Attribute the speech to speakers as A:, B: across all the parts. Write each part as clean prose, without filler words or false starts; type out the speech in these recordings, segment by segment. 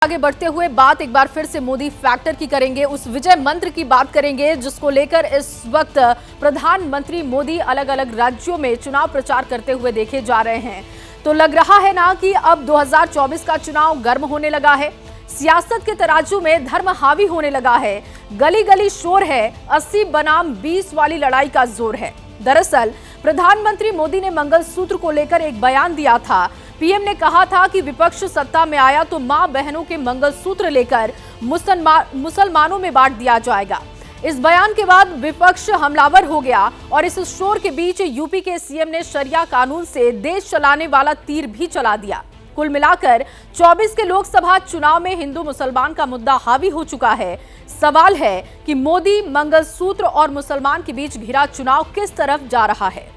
A: आगे बढ़ते हुए बात एक बार फिर से मोदी फैक्टर की करेंगे, उस विजय मंत्र की बात करेंगे जिसको लेकर इस वक्त प्रधानमंत्री मोदी अलग अलग राज्यों में चुनाव प्रचार करते हुए देखे जा रहे हैं। तो लग रहा है ना कि अब 2024 का चुनाव गर्म होने लगा है। सियासत के तराजू में धर्म हावी होने लगा है। गली गली शोर है, 80 बनाम 20 वाली लड़ाई का जोर है। दरअसल प्रधानमंत्री मोदी ने मंगलसूत्र को लेकर एक बयान दिया था। पीएम ने कहा था कि विपक्ष सत्ता में आया तो मां बहनों के मंगलसूत्र लेकर मुसलमानों में बांट दिया जाएगा। इस बयान के बाद विपक्ष हमलावर हो गया और इस शोर के बीच यूपी के सीएम ने शरिया कानून से देश चलाने वाला तीर भी चला दिया। कुल मिलाकर 24 के लोकसभा चुनाव में हिंदू मुसलमान का मुद्दा हावी हो चुका है। सवाल है कि मोदी मंगलसूत्र और मुसलमान के बीच घिरा चुनाव किस तरफ जा रहा है।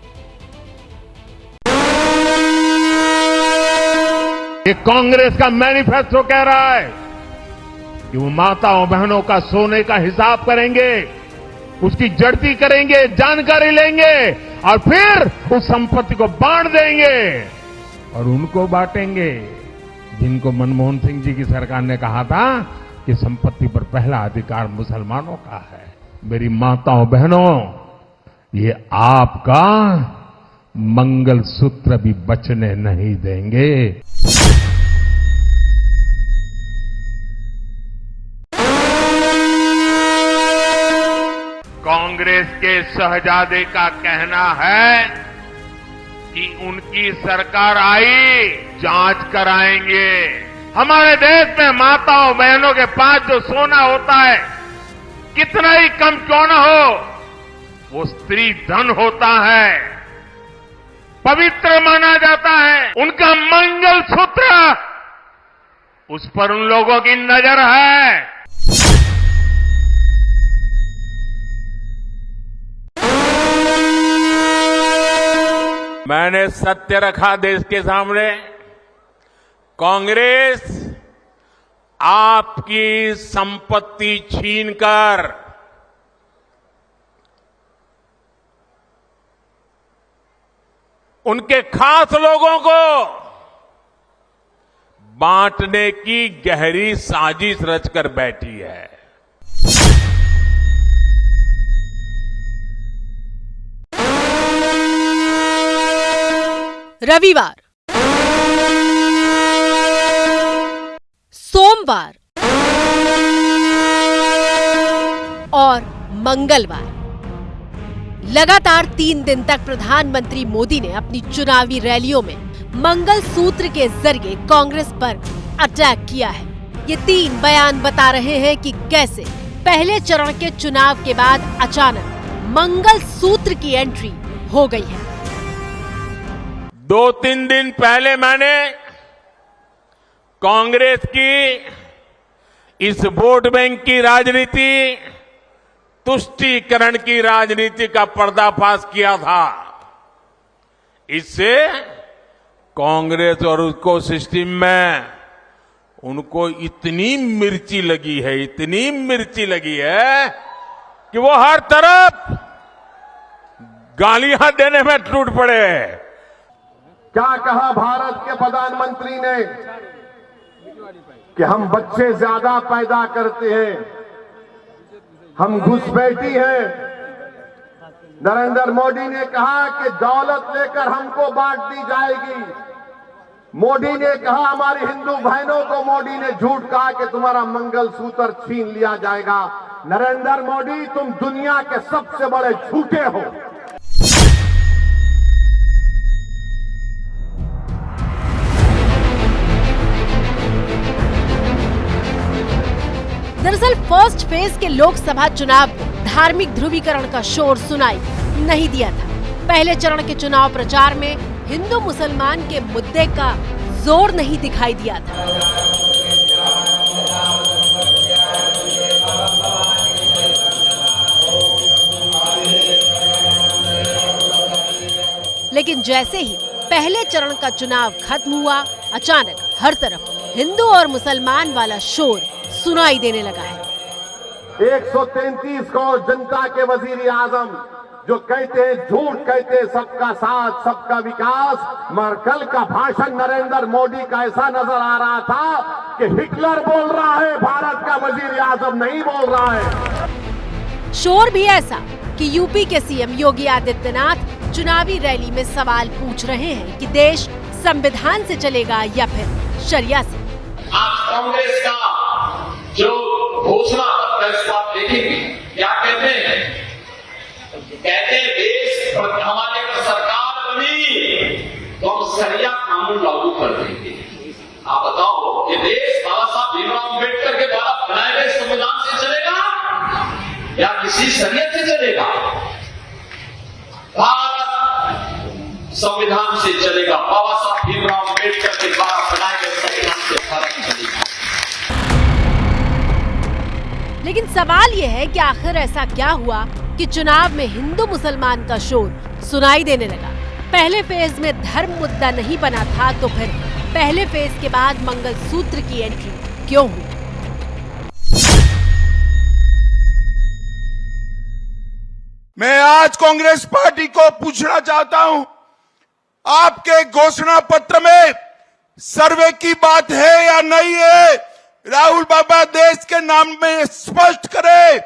B: ये कांग्रेस का मैनिफेस्टो कह रहा है कि वो माताओं बहनों का सोने का हिसाब करेंगे, उसकी जड़ती करेंगे, जानकारी लेंगे और फिर उस संपत्ति को बांट देंगे और उनको बांटेंगे जिनको मनमोहन सिंह जी की सरकार ने कहा था कि संपत्ति पर पहला अधिकार मुसलमानों का है। मेरी माताओं बहनों, ये आपका मंगलसूत्र भी बचने नहीं देंगे। कांग्रेस के शहजादे का कहना है कि उनकी सरकार आई, जांच कराएंगे। हमारे देश में माताओं बहनों के पास जो सोना होता है, कितना ही कम क्यों न हो, वो स्त्री धन होता है, पवित्र माना जाता है। उनका मंगलसूत्र, उस पर उन लोगों की नजर है। मैंने सत्य रखा देश के सामने। कांग्रेस आपकी संपत्ति छीनकर उनके खास लोगों को बांटने की गहरी साजिश रचकर बैठी है।
C: रविवार, सोमवार और मंगलवार लगातार 3 दिन तक प्रधानमंत्री मोदी ने अपनी चुनावी रैलियों में मंगलसूत्र के जरिए कांग्रेस पर अटैक किया है। ये 3 बयान बता रहे हैं कि कैसे पहले चरण के चुनाव के बाद अचानक मंगलसूत्र की एंट्री हो गई है।
B: 2-3 दिन पहले मैंने कांग्रेस की इस वोट बैंक की राजनीति, तुष्टीकरण की राजनीति का पर्दाफाश किया था। इससे कांग्रेस और उसको सिस्टम में उनको इतनी मिर्ची लगी है, इतनी मिर्ची लगी है कि वो हर तरफ गालियां देने में टूट पड़े।
D: क्या कहा भारत के प्रधानमंत्री ने कि हम बच्चे ज्यादा पैदा करते हैं, हम घुसपैठी हैं। नरेंद्र मोदी ने कहा कि दौलत लेकर हमको बांट दी जाएगी। मोदी ने कहा हमारी हिंदू बहनों को, मोदी ने झूठ कहा कि तुम्हारा मंगलसूत्र छीन लिया जाएगा। नरेंद्र मोदी, तुम दुनिया के सबसे बड़े झूठे हो।
C: दरअसल फर्स्ट फेज के लोकसभा चुनाव में धार्मिक ध्रुवीकरण का शोर सुनाई नहीं दिया था। पहले चरण के चुनाव प्रचार में हिंदू मुसलमान के मुद्दे का जोर नहीं दिखाई दिया था। लेकिन जैसे ही पहले चरण का चुनाव खत्म हुआ, अचानक हर तरफ हिंदू और मुसलमान वाला शोर सुनाई देने लगा है।
D: 133 करोड़ जनता के वजीर आजम जो कहते हैं, झूठ कहते हैं सबका साथ सबका विकास, मगर कल का भाषण नरेंद्र मोदी का ऐसा नजर आ रहा था कि हिटलर बोल रहा है, भारत का वजीर आजम नहीं बोल रहा है।
C: शोर भी ऐसा कि यूपी के सीएम योगी आदित्यनाथ चुनावी रैली में सवाल पूछ रहे हैं कि देश संविधान से चलेगा या फिर शरिया से।
E: आज कांग्रेस का जो घोषणा पत्र है उसको आप देखेंगे, क्या कहते हैं? कहते हैं देश हमारे अगर सरकार बनी तो हम शरिया कानून लागू कर देंगे। आप बताओ, ये देश बाबा साहब भीमराव अम्बेडकर के द्वारा बनाए गए संविधान से चलेगा या किसी शरीयत से चलेगा? भारत संविधान से चलेगा। बाबा साहब भीमराव अम्बेडकर के द्वारा बनाए गए संविधान से भारत चलेगा।
C: लेकिन सवाल यह है कि आखिर ऐसा क्या हुआ कि चुनाव में हिंदू मुसलमान का शोर सुनाई देने लगा। पहले फेज में धर्म मुद्दा नहीं बना था, तो फिर पहले फेज के बाद मंगलसूत्र की एंट्री क्यों हुई?
F: मैं आज कांग्रेस पार्टी को पूछना चाहता हूं, आपके घोषणा पत्र में सर्वे की बात है या नहीं है? राहुल बाबा देश के नाम में स्पष्ट करे।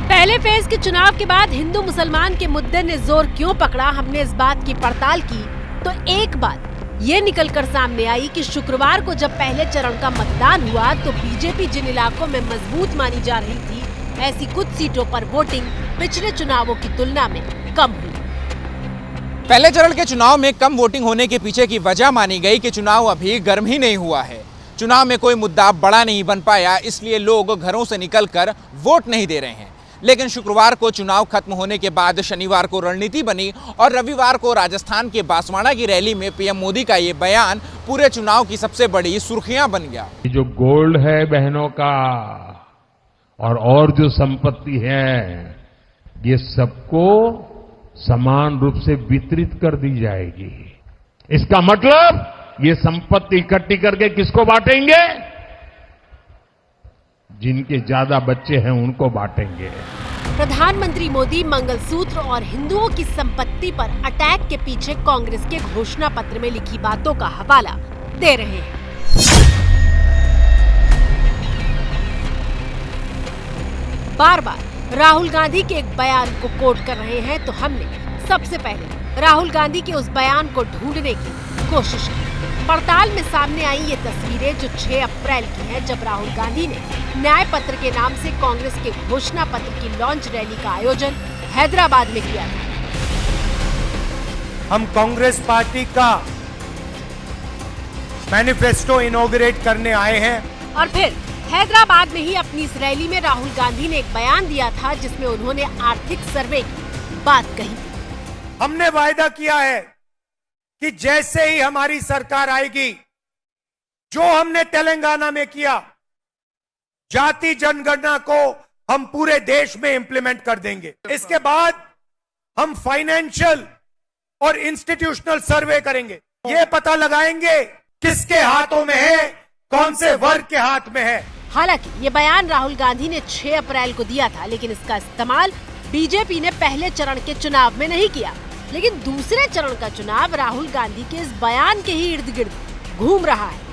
C: पहले फेज के चुनाव के बाद हिंदू मुसलमान के मुद्दे ने जोर क्यों पकड़ा, हमने इस बात की पड़ताल की तो एक बात ये निकलकर सामने आई कि शुक्रवार को जब पहले चरण का मतदान हुआ तो बीजेपी जिन इलाकों में मजबूत मानी जा रही थी, ऐसी कुछ सीटों पर वोटिंग पिछले चुनावों की तुलना में कम हुई।
G: पहले चरण के चुनाव में कम वोटिंग होने के पीछे की वजह मानी गई कि चुनाव अभी गर्म ही नहीं हुआ है। चुनाव में कोई मुद्दा बड़ा नहीं बन पाया, इसलिए लोग घरों से निकलकर वोट नहीं दे रहे हैं। लेकिन शुक्रवार को चुनाव खत्म होने के बाद शनिवार को रणनीति बनी और रविवार को राजस्थान के बांसवाड़ा की रैली में पीएम मोदी का ये बयान पूरे चुनाव की सबसे बड़ी सुर्खियां बन गया।
B: जो गोल्ड है बहनों का और जो संपत्ति है, ये सबको समान रूप से वितरित कर दी जाएगी। इसका मतलब ये संपत्ति इकट्ठी करके किसको बांटेंगे? जिनके ज्यादा बच्चे हैं उनको बांटेंगे।
C: प्रधानमंत्री मोदी मंगलसूत्र और हिंदुओं की संपत्ति पर अटैक के पीछे कांग्रेस के घोषणा पत्र में लिखी बातों का हवाला दे रहे हैं। बार बार राहुल गांधी के एक बयान को कोट कर रहे हैं, तो हमने सबसे पहले राहुल गांधी के उस बयान को ढूंढने की कोशिश की। पड़ताल में सामने आई ये तस्वीरें जो 6 अप्रैल की हैं, जब राहुल गांधी ने न्याय पत्र के नाम से कांग्रेस के घोषणा पत्र की लॉन्च रैली का आयोजन हैदराबाद में किया था।
H: हम कांग्रेस पार्टी का मैनिफेस्टो इनॉग्रेट करने आए हैं।
C: और फिर हैदराबाद में ही अपनी इस रैली में राहुल गांधी ने एक बयान दिया था जिसमें उन्होंने आर्थिक सर्वे की बात कही।
H: हमने वायदा किया है कि जैसे ही हमारी सरकार आएगी, जो हमने तेलंगाना में किया, जाति जनगणना को हम पूरे देश में इंप्लीमेंट कर देंगे। इसके बाद हम फाइनेंशियल और इंस्टीट्यूशनल सर्वे करेंगे। ये पता लगाएंगे किसके हाथों में है, कौन से वर्ग के हाथ में है।
C: हालांकि ये बयान राहुल गांधी ने 6 अप्रैल को दिया था, लेकिन इसका इस्तेमाल बीजेपी ने पहले चरण के चुनाव में नहीं किया। लेकिन दूसरे चरण का चुनाव राहुल गांधी के इस बयान के ही इर्द गिर्द घूम रहा है।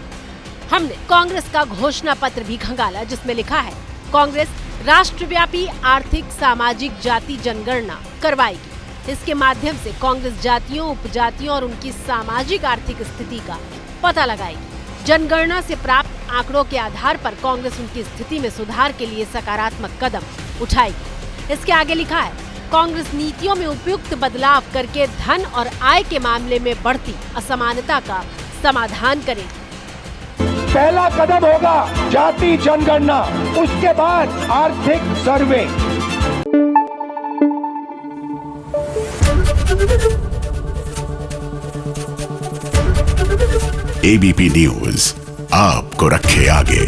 C: हमने कांग्रेस का घोषणा पत्र भी खंगाला, जिसमें लिखा है कांग्रेस राष्ट्रव्यापी आर्थिक सामाजिक जाति जनगणना करवाएगी। इसके माध्यम से कांग्रेस जातियों, उपजातियों और उनकी सामाजिक आर्थिक स्थिति का पता लगाएगी। जनगणना से प्राप्त आंकड़ों के आधार पर कांग्रेस उनकी स्थिति में सुधार के लिए सकारात्मक कदम उठाएगी। इसके आगे लिखा है कांग्रेस नीतियों में उपयुक्त बदलाव करके धन और आय के मामले में बढ़ती असमानता का समाधान करेगी।
I: पहला कदम होगा जाति जनगणना, उसके बाद आर्थिक सर्वे।
J: एबीपी न्यूज आपको रखे आगे।